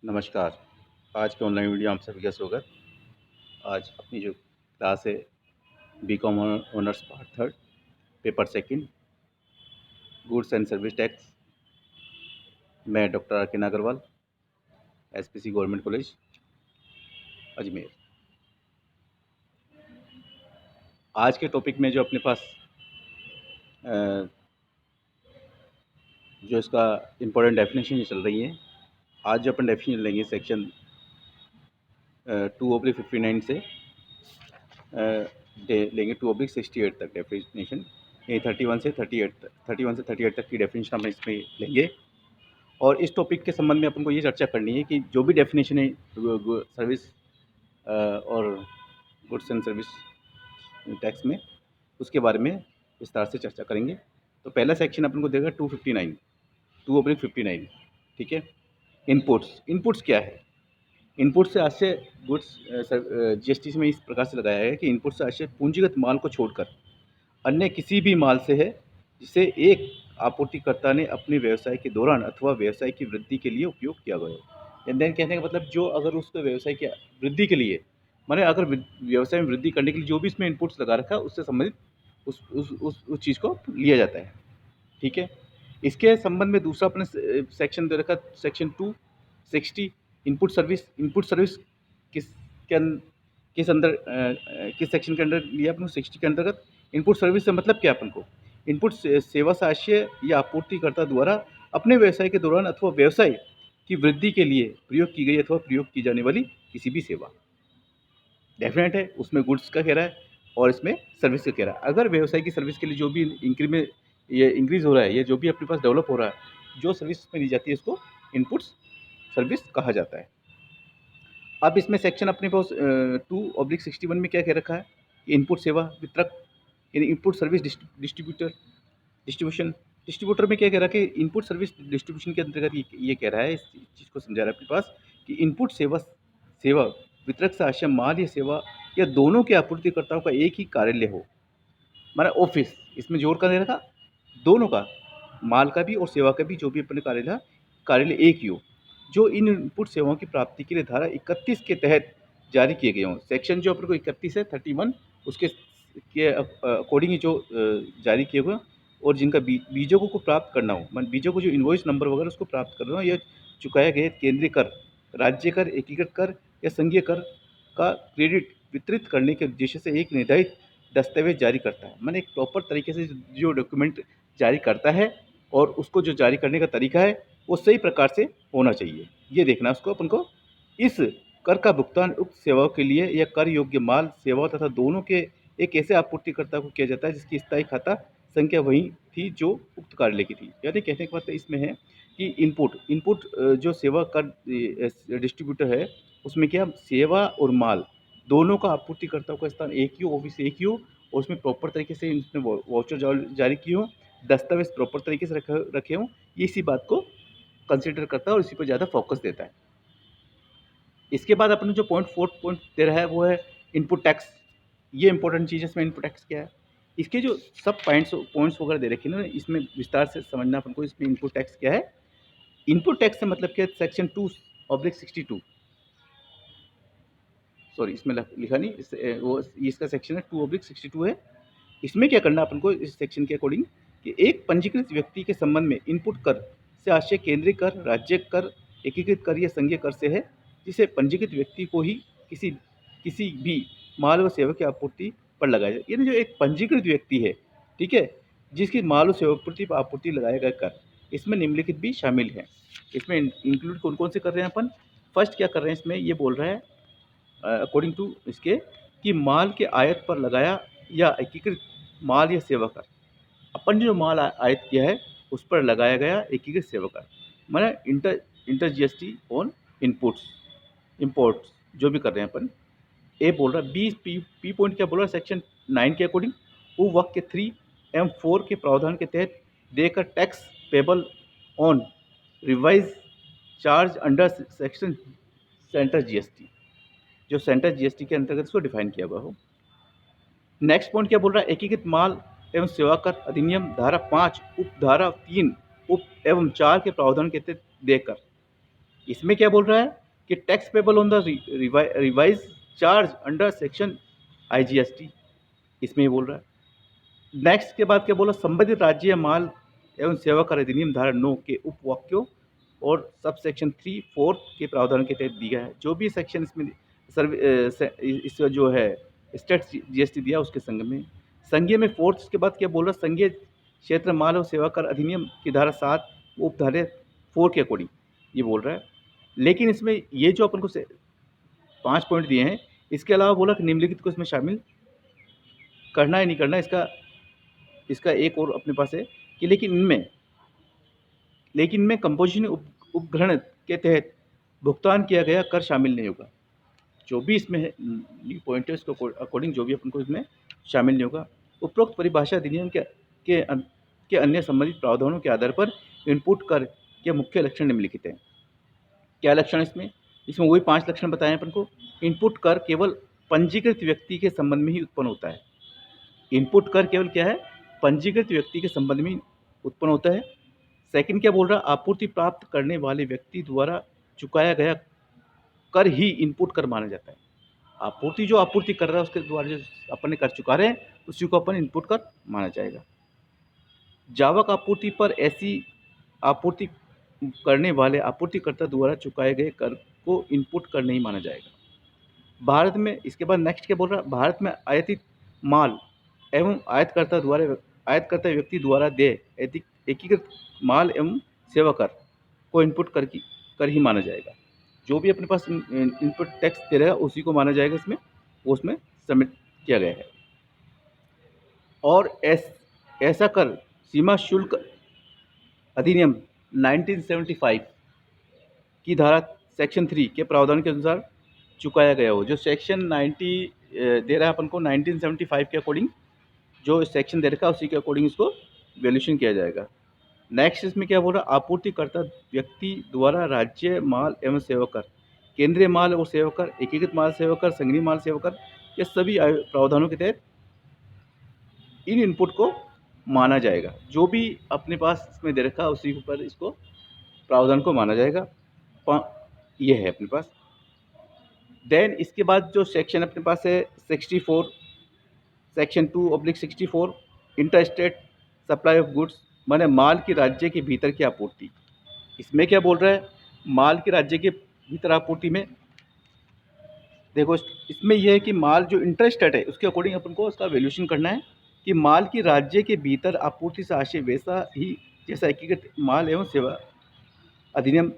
नमस्कार। आज के ऑनलाइन वीडियो आप सभी का स्वागत। आज अपनी जो क्लास है BCom honours part third paper second goods and service tax. मैं doctor R K Nagarwal, SPC government college Ajmer. आज के टॉपिक में जो अपने पास जो इसका इम्पोर्टेंट डेफिनेशन चल रही है, आज जो अपन डेफिनेशन लेंगे सेक्शन 2/59 से लेंगे 2/68 तक डेफिनेशन। ये 31 से 38 तक की डेफिनेशन हम इसमें लेंगे। और इस टॉपिक के संबंध में अपन को ये चर्चा करनी है कि जो भी डेफिनेशन है सर्विस और गुड्स एंड सर्विस टैक्स में, उसके बारे में विस्तार से चर्चा करेंगे। तो पहला सेक्शन अपन को देगा 2/59, ठीक है। इनपुट्स क्या है? इनपुट से आशय गुड्स जीएसटी में इस प्रकार से लगाया है कि इनपुट से आशय पूंजीगत माल को छोड़कर अन्य किसी भी माल से है जिसे एक आपूर्तिकर्ता ने अपने व्यवसाय के दौरान अथवा व्यवसाय की वृद्धि के लिए उपयोग किया गया हो। एंड देन कहने का मतलब जो अगर उसके व्यवसाय की वृद्धि के लिए, माने अगर व्यवसाय में वृद्धि करने के लिए जो भी इसमें इनपुट्स लगा रखा है उससे संबंधित उस चीज़ को लिया जाता है, ठीक है। इसके संबंध में दूसरा अपने सेक्शन दे रखा, सेक्शन 260 इनपुट सर्विस किस किस अंदर किस सेक्शन के अंदर लिया अपन 60 के अंतर्गत। इनपुट सर्विस से मतलब क्या अपन को? इनपुट सेवा से आशय या आपूर्तिकर्ता द्वारा अपने व्यवसाय के दौरान अथवा व्यवसाय की वृद्धि के लिए प्रयोग की गई अथवा प्रयोग की जाने वाली किसी भी सेवा। डेफिनेट है, उसमें गुड्स का कह रहा है और इसमें सर्विस का कह रहा है। अगर व्यवसाय की सर्विस के लिए जो भी इंक्रीज हो रहा है या जो भी अपने पास डेवलप हो रहा है, जो सर्विस में दी जाती है उसको इनपुट्स सर्विस कहा जाता है। अब इसमें सेक्शन अपने पास 2/61 में क्या कह रखा है कि इनपुट सेवा वितरक यानी इनपुट सर्विस डिस्ट्रीब्यूटर में क्या कह रहा है कि इनपुट सर्विस डिस्ट्रीब्यूशन के अंतर्गत ये कह रहा है, इस चीज़ को समझा रहा है अपने पास कि इनपुट सेवा वितरक से आशय माल या सेवा या दोनों के आपूर्तिकर्ताओं का एक ही कार्यालय हो, माना ऑफिस, इसमें जोर का दे रखा दोनों का, माल का भी और सेवा का भी, जो भी अपने कार्यालय एक ही हो, जो इन इनपुट सेवाओं की प्राप्ति के लिए धारा 31 के तहत जारी किए गए हों। सेक्शन जो अपने को 31 है 31 उसके के अकॉर्डिंग जो जारी किए हुए और जिनका बीजों को प्राप्त करना हो, मान बीजों को जो इनवॉइस नंबर वगैरह उसको प्राप्त करना हो, या चुकाया गया केंद्रीय कर, राज्य कर, एकीकृत कर या संघीय कर का क्रेडिट वितरित करने के उद्देश्य से एक निर्धारित दस्तावेज जारी करता है। मैंने एक प्रॉपर तरीके से जो डॉक्यूमेंट जारी करता है और उसको जो जारी करने का तरीका है वो सही प्रकार से होना चाहिए, ये देखना उसको अपन को। इस कर का भुगतान उक्त सेवाओं के लिए या कर योग्य माल सेवा तथा दोनों के एक ऐसे आपूर्तिकर्ता को किया जाता है जिसकी स्थायी खाता संख्या वही थी जो उक्त कार्यालय की थी। यानी कहने का मतलब इसमें है कि इनपुट जो सेवा कर डिस्ट्रीब्यूटर है उसमें क्या सेवा और माल दोनों का आपूर्तिकर्ताओं का स्थान एक ही हो, ऑफिस एक ही हो, और उसमें प्रॉपर तरीके से इसमें वाउचर जारी किए हो, दस्तावेज प्रॉपर तरीके से रखे हों, ये इसी बात को कंसिडर करता है और इसी पर ज़्यादा फोकस देता है। इसके बाद अपने जो पॉइंट दे रहा है वो है इनपुट टैक्स। ये इंपॉर्टेंट चीज़ है इसमें। इनपुट टैक्स क्या है, इसके जो सब पॉइंट्स वगैरह दे रखे हैं ना, इसमें विस्तार से समझना अपन को। इसमें इनपुट टैक्स क्या है, इनपुट टैक्स से मतलब क्या है, सेक्शन 2/62, सॉरी इसमें लिखा नहीं, वो इसका सेक्शन है 2/62 है। इसमें क्या करना अपन को इस सेक्शन के अकॉर्डिंग कि एक पंजीकृत व्यक्ति के संबंध में इनपुट कर से आशय केंद्रीय कर, राज्य कर, एकीकृत कर या संघीय कर से है, जिसे पंजीकृत व्यक्ति को ही किसी भी माल व सेवा की आपूर्ति पर लगाया जाए। यानी जो एक पंजीकृत व्यक्ति है, ठीक है, जिसकी माल व सेवा पर आपूर्ति लगाया गया कर, इसमें निम्नलिखित भी शामिल है। इसमें इंक्लूड कौन कौन से कर रहे हैं अपन? फर्स्ट क्या कर रहे हैं इसमें, ये बोल रहा है अकॉर्डिंग टू इसके कि माल के आयात पर लगाया या एकीकृत माल या सेवा कर, अपन जो माल आयात किया है उस पर लगाया गया एकीकृत सेवा कर, माने इंटर जीएसटी ऑन इंपोर्ट्स जो भी कर रहे हैं अपन। ए बोल रहा है, बी पॉइंट क्या बोल रहा है, सेक्शन 9 के अकॉर्डिंग वो वाक्य 3M4 के प्रावधान के तहत देकर tax payable on revise charge under section centre GST, जो सेंटर जीएसटी के अंतर्गत इसको डिफाइन किया हुआ हो। नेक्स्ट पॉइंट क्या बोल रहा है, एकीकृत माल एवं सेवा कर अधिनियम धारा 5 उप धारा 3 उप एवं 4 के प्रावधान के तहत देकर इसमें क्या बोल रहा है कि tax payable on the revise charge under section IGST, इसमें ये बोल रहा है। नेक्स्ट के बाद क्या बोला, संबंधित राज्य या माल एवं सेवा कर अधिनियम धारा 9 के उपवाक्यों और सब सेक्शन 3(4) के प्रावधान के तहत दिया है। जो भी सेक्शन इसमें इसका जो है स्टेट GST दिया उसके संग में संघीय में 4th के बाद क्या बोल रहा है, संघीय क्षेत्र माल और सेवा कर अधिनियम की धारा 7 उपधारा 4 के अकॉर्डिंग ये बोल रहा है। लेकिन इसमें ये जो अपन को 5 पॉइंट दिए हैं, इसके अलावा बोला कि निम्नलिखित को इसमें शामिल करना है नहीं करना, इसका एक और अपने पास है कि लेकिन इनमें कंपोजिशन उपग्रहण के तहत भुगतान किया गया कर शामिल नहीं होगा। जो भी इसमें है पॉइंट है उसको अकॉर्डिंग जो भी अपन को इसमें शामिल नहीं होगा। उपरोक्त परिभाषा अधिनियम के अन्य संबंधित प्रावधानों के आधार पर इनपुट कर के मुख्य लक्षण निम्नलिखित हैं। क्या लक्षण इसमें वही 5 लक्षण बताए हैं अपन को। इनपुट कर केवल पंजीकृत व्यक्ति के संबंध में ही उत्पन्न होता है। इनपुट कर केवल क्या है, पंजीकृत व्यक्ति के संबंध में उत्पन्न होता है। सेकंड क्या बोल रहा है, आपूर्ति प्राप्त करने वाले व्यक्ति द्वारा चुकाया गया कर ही इनपुट कर माना जाता है। जो आपूर्ति कर रहा है उसके द्वारा जो अपन ने कर चुका रहे हैं उसी को अपन इनपुट कर माना जाएगा। जावक आपूर्ति पर ऐसी आपूर्ति करने वाले आपूर्तिकर्ता द्वारा चुकाए गए कर को इनपुट कर नहीं माना जाएगा। भारत में इसके बाद नेक्स्ट क्या बोल रहा है, भारत में आयातित माल एवं आयातकर्ता व्यक्ति द्वारा देय एकीकृत माल एवं सेवा कर को इनपुट कर ही माना जाएगा। जो भी अपने पास इनपुट टैक्स दे रहेगा उसी को माना जाएगा, उसमें सबमिट किया गया है। और ऐसा कर सीमा शुल्क अधिनियम 1975 की धारा सेक्शन 3 के प्रावधान के अनुसार चुकाया गया हो। जो सेक्शन 90 दे रहा है अपन को 1975 के अकॉर्डिंग जो सेक्शन दे रखा है उसी के अकॉर्डिंग इसको वैल्यूएशन किया जाएगा। नेक्स्ट इसमें क्या बोल रहा है, आपूर्तिकर्ता व्यक्ति द्वारा राज्य माल एवं सेवा कर, केंद्रीय माल और सेवा कर, एकीकृत माल सेवा कर, संघीय माल सेवा कर, ये सभी प्रावधानों के तहत इन इनपुट को माना जाएगा। जो भी अपने पास इसमें दे रखा है उसी पर इसको प्रावधान को माना जाएगा। ये है अपने पास। देन इसके बाद जो सेक्शन अपने पास है 64 section 2/64 inter state supply of goods, माने माल की राज्य के भीतर की आपूर्ति। इसमें क्या बोल रहा है, माल की राज्य के भीतर आपूर्ति में देखो इसमें यह है कि माल जो इंटर स्टेट है उसके अकॉर्डिंग अपन को उसका वैल्यूएशन करना है कि माल की राज्य के भीतर आपूर्ति से आशय वैसा ही जैसा एकीकृत माल एवं सेवा अधिनियम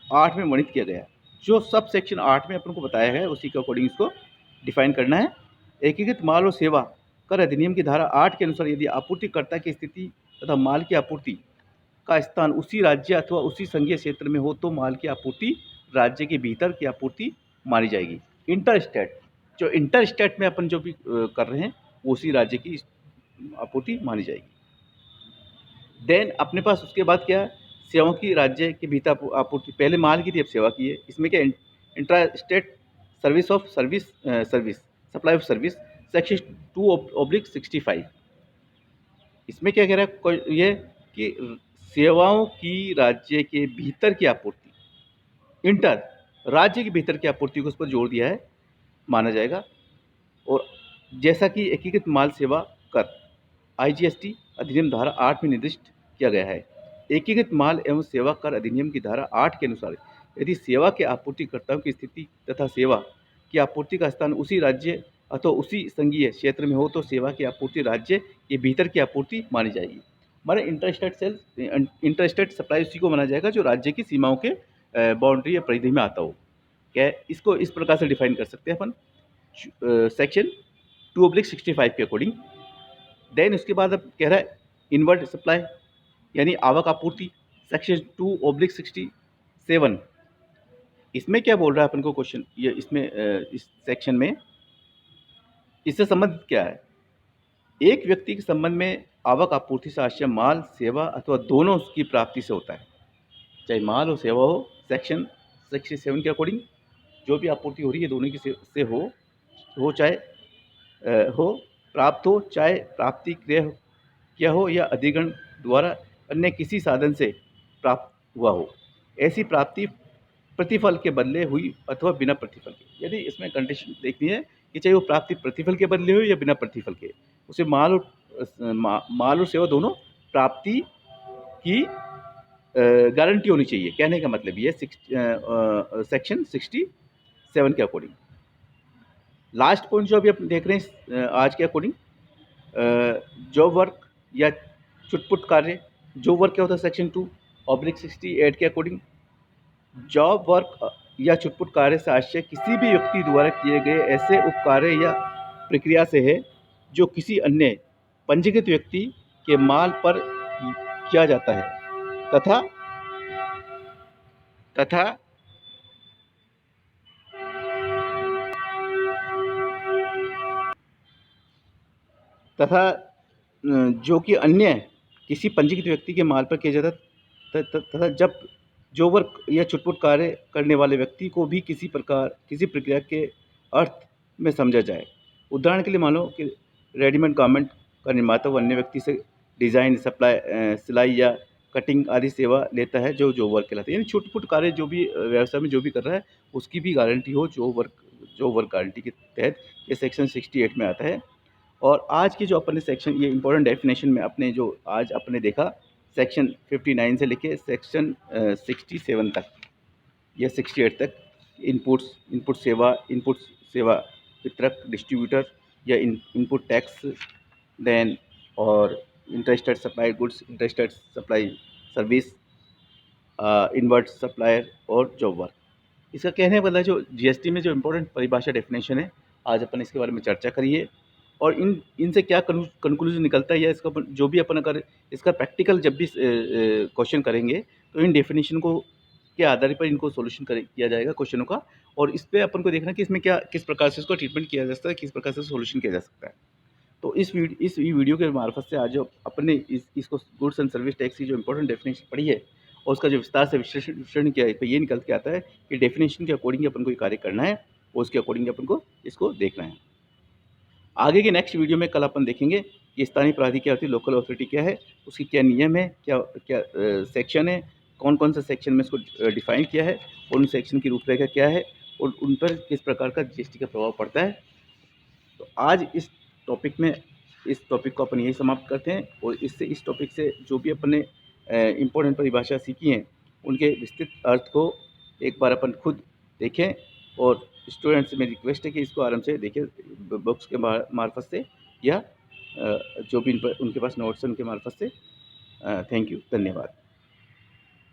8 में वर्णित किया गया है। जो सब सेक्शन 8 में अपन को बताया है उसी के अकॉर्डिंग इसको डिफाइन करना है। एकीकृत माल और सेवा कर अधिनियम की धारा 8 के अनुसार यदि आपूर्तिकर्ता की स्थिति तथा माल की आपूर्ति का स्थान उसी राज्य अथवा उसी संघीय क्षेत्र में हो तो माल की आपूर्ति राज्य के भीतर की आपूर्ति मानी जाएगी। इंटर स्टेट में अपन जो भी कर रहे हैं उसी राज्य की आपूर्ति मानी जाएगी। देन अपने पास उसके बाद क्या है, सेवाओं की राज्य के भीतर आपूर्ति। पहले माल की थी अब सेवा की है। इसमें क्या intra state service supply of service section 2/65। इसमें क्या कह रहा है ये कि सेवाओं की राज्य के भीतर की आपूर्ति, इंटर राज्य के भीतर की आपूर्ति को उस पर जोड़ दिया है, माना जाएगा। और जैसा कि एकीकृत माल सेवा कर IGST अधिनियम धारा 8 में निर्दिष्ट किया गया है। एकीकृत माल एवं सेवा कर अधिनियम की धारा 8 के अनुसार यदि सेवा के आपूर्तिकर्ताओं की स्थिति तथा सेवा की आपूर्ति का स्थान उसी राज्य अथवा उसी संघीय क्षेत्र में हो तो सेवा की आपूर्ति राज्य के भीतर की आपूर्ति मानी जाएगी। हमारे इंटर स्टेट सप्लाई उसी को माना जाएगा जो राज्य की सीमाओं के बाउंड्री या परिधि में आता हो। क्या इसको इस प्रकार से डिफाइन कर सकते हैं अपन सेक्शन 2/65 के अकॉर्डिंग। देन उसके बाद अब कह रहा है इनवर्ड सप्लाई यानी आवक आपूर्ति सेक्शन 2/67। इसमें क्या बोल रहा है अपन को क्वेश्चन, ये इसमें इस सेक्शन में इससे संबंधित क्या है, एक व्यक्ति के संबंध में आवक आपूर्ति से आशय माल सेवा अथवा दोनों की प्राप्ति से होता है, चाहे माल और सेवा हो। सेक्शन 67 के अकॉर्डिंग जो भी आपूर्ति हो रही है दोनों की से हो चाहे हो प्राप्त हो, चाहे प्राप्ति क्रिया किया हो या अधिग्रहण द्वारा अन्य किसी साधन से प्राप्त हुआ हो। ऐसी प्राप्ति प्रतिफल के बदले हुई अथवा बिना प्रतिफल के। यदि इसमें कंडीशन देखनी है कि चाहे वो प्राप्ति प्रतिफल के बदले हुई या बिना प्रतिफल के, उसे माल और सेवा दोनों प्राप्ति की गारंटी होनी चाहिए। कहने का मतलब ये सेक्शन 67 के अकॉर्डिंग। लास्ट पॉइंट जो अभी आप देख रहे हैं आज के अकॉर्डिंग, जॉब वर्क या छुटपुट कार्य। जॉब वर्क क्या होता है सेक्शन 2/68 के अकॉर्डिंग। जॉब वर्क या छुटपुट कार्य से आशय किसी भी व्यक्ति द्वारा किए गए ऐसे उपकार्य या प्रक्रिया से है जो किसी अन्य पंजीकृत व्यक्ति के माल पर किया जाता है तथा तथा तथा जो कि अन्य किसी पंजीकृत व्यक्ति के माल पर किया जाता है तथा जब जो वर्क या छुटपुट कार्य करने वाले व्यक्ति को भी किसी प्रक्रिया के अर्थ में समझा जाए। उदाहरण के लिए मान लो कि रेडीमेड गारमेंट का निर्माता व अन्य व्यक्ति से डिज़ाइन, सिलाई या कटिंग आदि सेवा लेता है जो वर्क कहलाता है। यानी छुटपुट कार्य जो भी व्यवसाय में जो भी कर रहा है उसकी भी गारंटी हो जो वर्क गारंटी के तहत ये सेक्शन 68 में आता है। और आज की जो अपने सेक्शन ये इंपॉर्टेंट डेफिनेशन में अपने जो आज अपने देखा सेक्शन 59 से लेके सेक्शन 67 तक या 68 तक इनपुट सेवा वितरक डिस्ट्रीब्यूटर या इनपुट टैक्स, देन और interested supply goods, interested supply service, invert supplier और जॉब वर्क। इसका कहने का मतलब जो जीएसटी में जो इम्पोर्टेंट परिभाषा डेफिनेशन है आज अपन इसके बारे में चर्चा करिए और इनसे क्या कंक्लूजन निकलता है या इसका जो भी अपन अगर इसका प्रैक्टिकल जब भी क्वेश्चन करेंगे तो इन डेफिनेशन को के आधार पर इनको सोल्यूशन किया जाएगा क्वेश्चनों का। और इस पर अपन को देखना कि इसमें क्या किस प्रकार से इसको ट्रीटमेंट किया जा सकता है, किस प्रकार से सोल्यूशन किया जा सकता है। तो इस वीडियो के मार्फत से आज जो अपने इसको गुड्स एंड सर्विस टैक्स की जो इंपॉर्टेंट डेफिनेशन पढ़ी है और उसका जो विस्तार से विश्लेषण किया है तो ये निकल के आता है कि डेफिनेशन के अकॉर्डिंग अपन को ये कार्य करना है और उसके अकॉर्डिंग अपन को इसको देखना है। आगे के नेक्स्ट वीडियो में कल अपन देखेंगे कि स्थानीय प्राधिकार क्या होती है, लोकल अथॉरिटी क्या है, उसकी क्या नियम है, क्या क्या सेक्शन है, कौन कौन सा सेक्शन में इसको डिफाइन किया है और उन सेक्शन की रूपरेखा क्या है और उन पर किस प्रकार का जीएसटी का प्रभाव पड़ता है। तो आज इस टॉपिक को अपन यही समाप्त करते हैं और इस टॉपिक से जो भी अपने इम्पोर्टेंट परिभाषा सीखी हैं उनके विस्तृत अर्थ को एक बार अपन खुद देखें और स्टूडेंट्स से मेरी रिक्वेस्ट है कि इसको आराम से देखें बुक्स के मार्फत से या जो भी उनके पास नोट्स हैं उनके मार्फत से। थैंक यू, धन्यवाद।